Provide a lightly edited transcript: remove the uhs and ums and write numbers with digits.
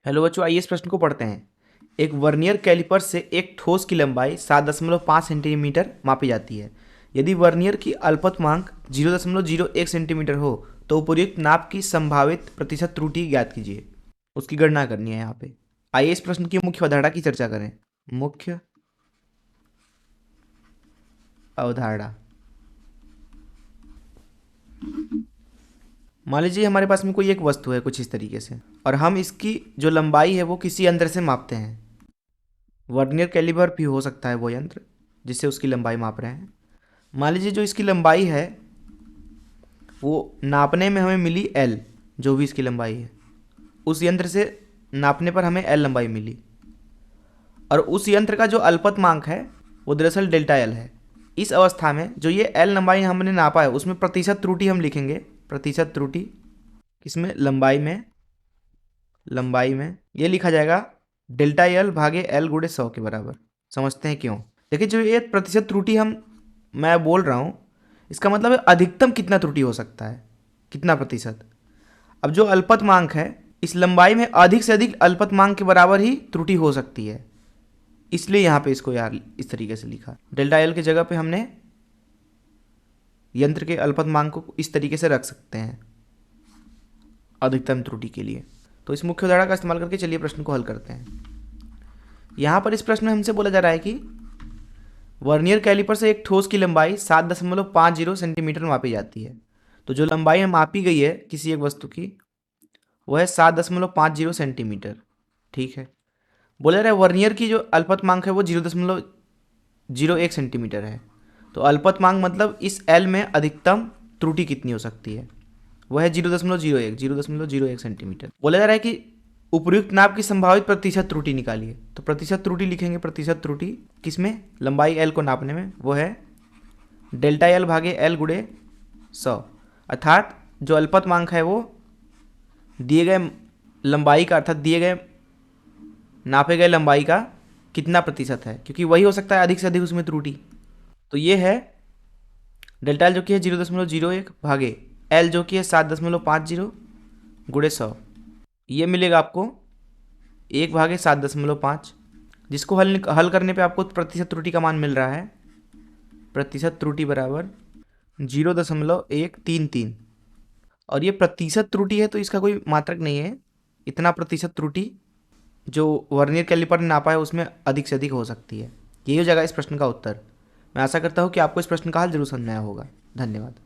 Hello बच्चों, आइए इस प्रश्न को पढ़ते हैं। एक वर्नियर कैलिपर से एक ठोस की लंबाई 7.5 सेंटीमीटर मापी जाती है। यदि वर्नियर की अल्पतमांक 0.01 सेंटीमीटर हो तो उपर्युक्त नाप की संभावित प्रतिशत त्रुटि ज्ञात कीजिए। उसकी गणना करनी है यहाँ पे। आइए इस प्रश्न की मुख्य अवधारणा की चर्चा करें। मुख्य अवधारणा। मान लीजिए हमारे पास में कोई एक वस्तु है कुछ इस तरीके से, और हम इसकी जो लंबाई है वो किसी यंत्र से मापते हैं। वर्नियर कैलिपर भी हो सकता है वो यंत्र जिससे उसकी लंबाई माप रहे हैं। मान लीजिए जो इसकी लंबाई है वो नापने में हमें मिली एल, जो भी इसकी लंबाई है उस यंत्र से नापने पर हमें एल लंबाई मिली, और उस यंत्र का जो अल्पतमांक है वो दरअसल डेल्टा एल है। इस अवस्था में जो ये एल लंबाई हमने नापा है उसमें प्रतिशत त्रुटि हम लिखेंगे। प्रतिशत त्रुटि किसमें? लंबाई में ये लिखा जाएगा डेल्टा एल भागे एल गुणे 100 के बराबर। समझते हैं क्यों? देखिए, जो ये प्रतिशत त्रुटि मैं बोल रहा हूँ इसका मतलब है अधिकतम कितना त्रुटि हो सकता है, कितना प्रतिशत। अब जो अल्पतमांक है इस लंबाई में अधिक से अधिक अल्पतमांक के बराबर ही त्रुटि हो सकती है, इसलिए यहाँ पे इसको यार इस तरीके से लिखा। डेल्टा एल की जगह पे हमने यंत्र के अल्पतमांक को इस तरीके से रख सकते हैं अधिकतम त्रुटि के लिए। तो इस मुख्य उदाहरण का इस्तेमाल करके चलिए प्रश्न को हल करते हैं। यहाँ पर इस प्रश्न में हमसे बोला जा रहा है कि वर्नियर कैलिपर से एक ठोस की लंबाई 7.50 सेंटीमीटर मापी जाती है। तो जो लंबाई मापी गई है किसी एक वस्तु की वह है 7.50 सेंटीमीटर। ठीक है। बोला जा रहा है वर्नियर की जो अल्पतमांक है वो 0.01 सेंटीमीटर है। तो अल्पतमांक मतलब इस एल में अधिकतम त्रुटि कितनी हो सकती है, वह है 0.01 सेंटीमीटर। बोला जा रहा है कि उपयुक्त नाप की संभावित प्रतिशत त्रुटि निकालिए। तो प्रतिशत त्रुटि लिखेंगे। प्रतिशत त्रुटि किसमें? लंबाई एल को नापने में, वो है डेल्टा एल भागे एल गुणे 100। अर्थात जो अल्पतमांक है वो दिए गए लंबाई का, अर्थात दिए गए नापे गए लंबाई का कितना प्रतिशत है, क्योंकि वही हो सकता है अधिक से अधिक उसमें त्रुटि। तो ये है डेल्टा एल जो कि है 0.01 भागे एल जो कि है 7.50 गुणे 100। ये मिलेगा आपको 1/7.5, जिसको हल करने पे आपको प्रतिशत त्रुटि का मान मिल रहा है। प्रतिशत त्रुटि बराबर 0.133। और ये प्रतिशत त्रुटि है तो इसका कोई मात्रक नहीं है। इतना प्रतिशत त्रुटि जो वर्नियर कैलिपर ने नापा है उसमें अधिक से अधिक हो सकती है। यही हो जाएगा इस प्रश्न का उत्तर। मैं आशा करता हूँ कि आपको इस प्रश्न का हल जरूर समझ में आया होगा। धन्यवाद।